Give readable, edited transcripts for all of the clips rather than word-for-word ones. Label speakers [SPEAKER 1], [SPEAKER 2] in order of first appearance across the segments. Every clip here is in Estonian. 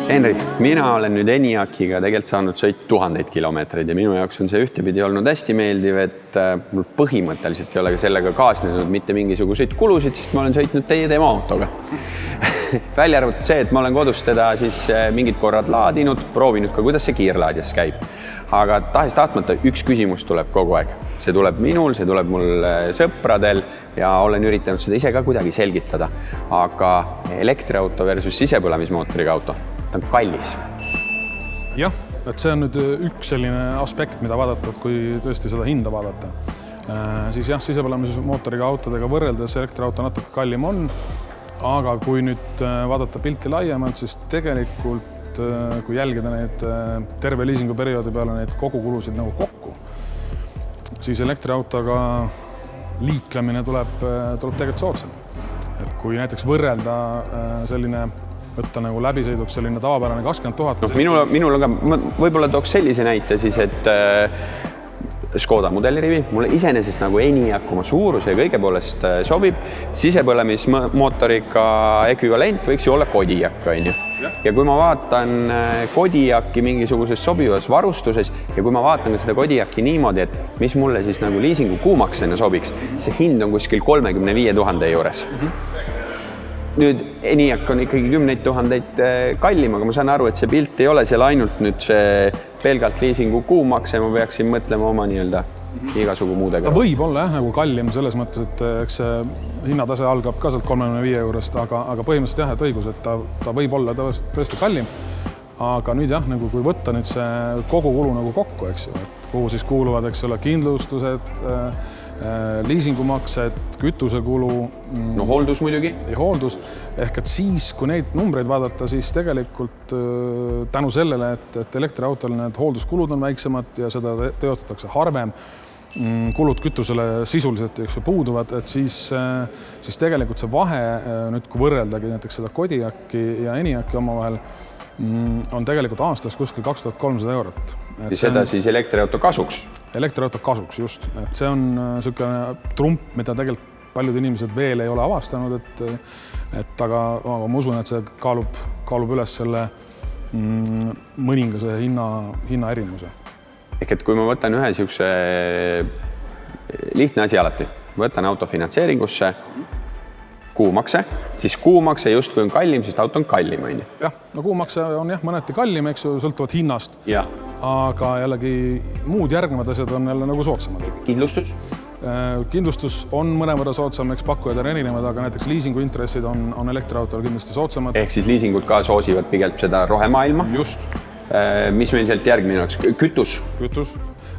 [SPEAKER 1] Henri, mina olen nüüd ENIAC-iga tegelikult saanud sõita tuhandeid kilomeetreid ja minu jaoks on see ühtepidi olnud hästi meeldiv, et mul põhimõtteliselt ei ole sellega kaasnenud mitte mingisuguseid kulusid, sest ma olen sõitnud teie tema autoga. Välja arvatud see, et ma olen kodus teda siis mingid korrad laadinud, proovinud ka, kuidas see kiirlaadjas käib. Aga tahes-tahtmata üks küsimus tuleb kogu aeg. See tuleb minul, see tuleb mul sõpradel ja olen üritanud seda ise ka kuidagi selgitada. Aga elektriauto versus sisepõlemismootoriga auto, ta on kallis.
[SPEAKER 2] Jah, et see on nüüd üks selline aspekt, mida vaadata, kui tõesti seda hinda vaadata. Siis jah, sisepõlemismootoriga autodega võrreldes elektriauto natuke kallim on, aga kui nüüd vaadata pilti laiemalt, siis tegelikult kui jälgida neid terve liisinguperioodi peale neid kogukulusid nagu kokku, siis elektriautoga liiklemine tuleb tegelikult soodsam. Et kui näiteks võrrelda selline võtta nagu läbisõiduks selline tavapärane 20 000.
[SPEAKER 1] Minul on ka, võib-olla tooks sellise näite siis, et Škoda mudelirivi, mulle iseenesest nagu ENIAC oma suuruse ja kõige poolest sobib. Sisepõlemismootoriga ekvivalent võiks ju olla Kodiaq, on ju. Ja kui ma vaatan Kodiaqi mingisuguses sobivas varustuses ja kui ma vaatan seda Kodiaqi niimoodi, et mis mulle siis nagu liisingu kuumaksena sobiks, see hind on kuskil 35 000 juures. Nüüd ENIAC on ikkagi 10 000 kallim, aga ma saan aru, et see pilt ei ole seal ainult nüüd see pelgalt liisingu kuumakse, ma peaksin mõtlema oma nii-öelda igasugu muudega.
[SPEAKER 2] Ta võib olla nagu kallim selles mõttes, et eks see hinnatase algab ka sealt 35 eurost, aga põhimõtteliselt jah, et õigus, et ta võib olla tõesti kallim. Aga nüüd jah, nagu kui võtta nüüd see kogukulu nagu kokku, eks ju, et kuhu siis kuuluvad, eks ole, kindlustused, liisingumaksed, kütusekulu.
[SPEAKER 1] No hooldus muidugi.
[SPEAKER 2] Ja hooldus. Ehk et siis, kui neid numbreid vaadata, siis tegelikult tänu sellele, et elektriautol need hoolduskulud on väiksemad ja seda teostatakse harvem, kulud kütusele sisuliselt puuduvad, et siis tegelikult see vahe, nüüd kui võrreldagi näiteks seda Kodiaqi ja ENIAC-i omavahel, on tegelikult aastas kuskil 2300 eurot.
[SPEAKER 1] Ja seda siis elektriauto kasuks?
[SPEAKER 2] Elektriauto kasuks, just. Et see on selline trump, mida tegelikult paljud inimesed veel ei ole avastanud, aga ma usun, et see kaalub üles selle mõningase hinna erinevuse.
[SPEAKER 1] Ehk et kui ma võtan ühe siukse lihtne asi alati, võtan auto finantseeringusse, kuumakse, siis kuumakse justkui on kallim, sest auto on kallim, on ju?
[SPEAKER 2] Jah, no kuumakse on jah mõneti kallim, eks ju, sõltuvad hinnast, aga jällegi muud järgnevad asjad on jälle nagu soodsamad.
[SPEAKER 1] Kindlustus?
[SPEAKER 2] Kindlustus on mõnevõrra soodsam, eks pakkujad on erinevad, aga näiteks liisinguintressid on elektriautol kindlasti soodsamad.
[SPEAKER 1] Ehk siis liisingud ka soosivad pigelt seda rohemaailma?
[SPEAKER 2] Just.
[SPEAKER 1] Mis meil sealt järgmine oleks? Kütus?
[SPEAKER 2] Kütus.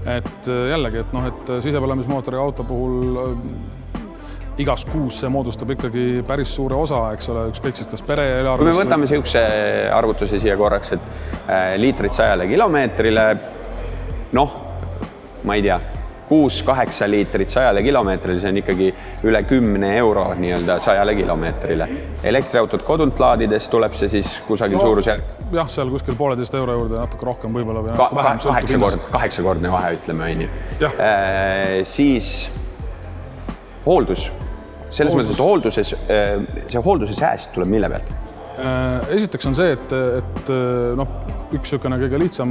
[SPEAKER 2] Et jällegi, et sisepõlemismootoriga auto puhul igas kuus see moodustab ikkagi päris suure osa, eks ole, ükskõik siis kas pere-eelarvest.
[SPEAKER 1] Kui me võtame siukse arvutuse siia korraks, et liitrit 100 kilomeetrile, ma ei tea, 6-8 liitrit 100 kilomeetrile, see on ikkagi üle 10 euro nii-öelda 100 kilomeetrile. Elektriautot kodunt laadides tuleb see siis kusagil suurusjärg?
[SPEAKER 2] Jah, seal kuskil 1,5 euro juurde natuke rohkem võib-olla.
[SPEAKER 1] 8-kordne vahe, ütleme, on ju. Siis hooldus. Selles mõttes, et hoolduse sääst tuleb mille pealt?
[SPEAKER 2] Esiteks on see, et üks niisugune kõige lihtsam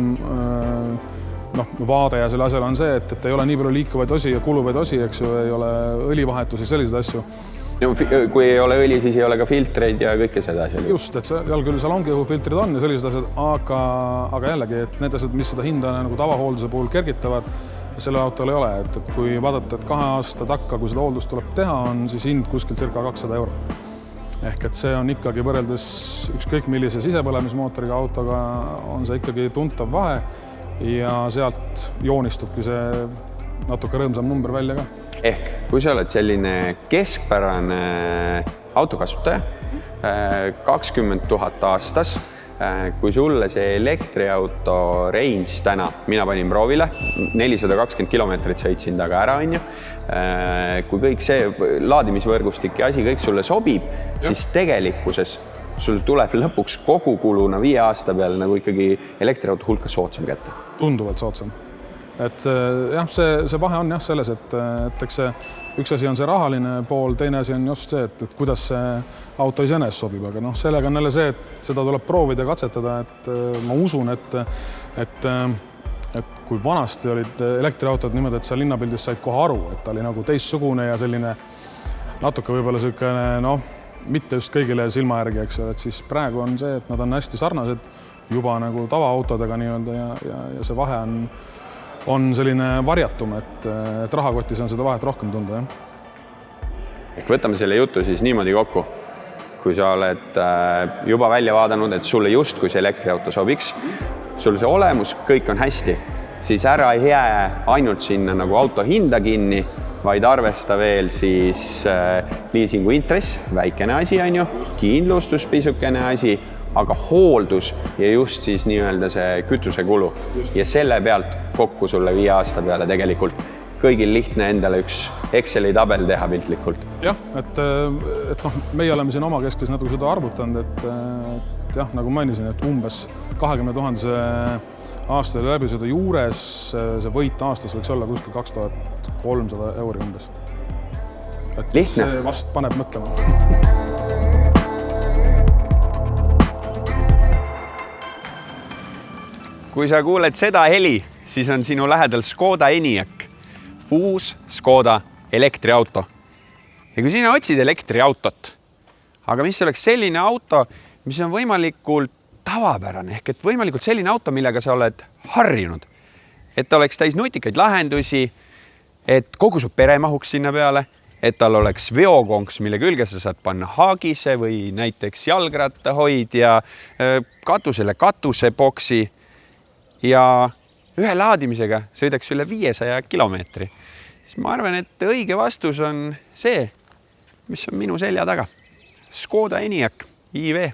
[SPEAKER 2] vaade ja selle asjal on see, et ei ole nii palju liikuvaid osi ja kuluvaid osi, eks ju, ei ole õlivahetusi, sellised asju.
[SPEAKER 1] Kui ei ole õli, siis ei ole ka filtreid ja kõike seda asja.
[SPEAKER 2] Just, et seal küll salongiõhufiltrid on ja sellised asjad, aga jällegi, et need asjad, mis seda hinda nagu tavahoolduse puhul kergitavad, selle autol ei ole, et kui vaadata, et 2 aasta takka, kui seda hooldust tuleb teha, on siis hind kuskil circa 200 eurot. Ehk et see on ikkagi võrreldes ükskõik millise sisepõlemismootoriga autoga on see ikkagi tuntav vahe ja sealt joonistubki see natuke rõõmsam number välja ka.
[SPEAKER 1] Ehk kui sa oled selline keskpärane autokasutaja, 20 000 aastas, kui sulle see elektriauto range täna, mina panin proovile, 420 kilomeetrit sõitsin taga ära, on ju. Kui kõik see laadimisvõrgustik ja asi kõik sulle sobib, siis tegelikkuses sul tuleb lõpuks kogukuluna 5 aasta peale nagu ikkagi elektriauto hulka soodsam kätte.
[SPEAKER 2] Tunduvalt soodsam. et jah, see vahe on jah selles, et eks see üks asi on see rahaline pool, teine asi on just see, et kuidas see auto iseenesest sobib, aga noh, sellega on jälle see, et seda tuleb proovida ja katsetada, et ma usun, et kui vanasti olid elektriautod niimoodi, et sa linnapildis said kohe aru, et ta oli nagu teistsugune ja selline natuke võib-olla selline, noh, mitte just kõigile silma järgi, eks ju, et siis praegu on see, et nad on hästi sarnased juba nagu tavaautodega nii-öelda ja see vahe on selline varjatum, et rahakotis on seda vahet rohkem tunda, jah.
[SPEAKER 1] Ehk võtame selle jutu siis niimoodi kokku. Kui sa oled juba välja vaadanud, et sulle just kui see elektriauto sobiks, sul see olemus, kõik on hästi, siis ära ei jää ainult sinna nagu auto hinda kinni, vaid arvesta veel siis liisingu intress, väikene asi on ju, kindlustus pisukene asi, aga hooldus ja just siis nii-öelda see kütusekulu ja selle pealt kokku sulle 5 aasta peale tegelikult kõigil lihtne endale üks Exceli tabel teha piltlikult.
[SPEAKER 2] Jah, et noh, meie oleme siin omakeskis natuke seda arvutanud, et jah, nagu mainisin, et umbes 20 000 aastal läbisõidu juures see võit aastas võiks olla kuskil 2300 euri umbes. Et
[SPEAKER 1] lihtne.
[SPEAKER 2] See vast paneb mõtlema.
[SPEAKER 1] Kui sa kuuled seda heli, siis on sinu lähedal Škoda Enyaq, uus Škoda elektriauto. Ja kui sina otsid elektriautot, aga mis oleks selline auto, mis on võimalikult tavapärane, ehk et võimalikult selline auto, millega sa oled harjunud, et ta oleks täis nutikaid lahendusi, et kogu su pere mahuks sinna peale, et tal oleks veokonks, mille külge sa saad panna haagise või näiteks jalgrattahoidja, katusele katuseboksi ja ühe laadimisega sõidaks üle 500 kilomeetri. Siis ma arvan, et õige vastus on see, mis on minu selja taga. Škoda Enyaq IV.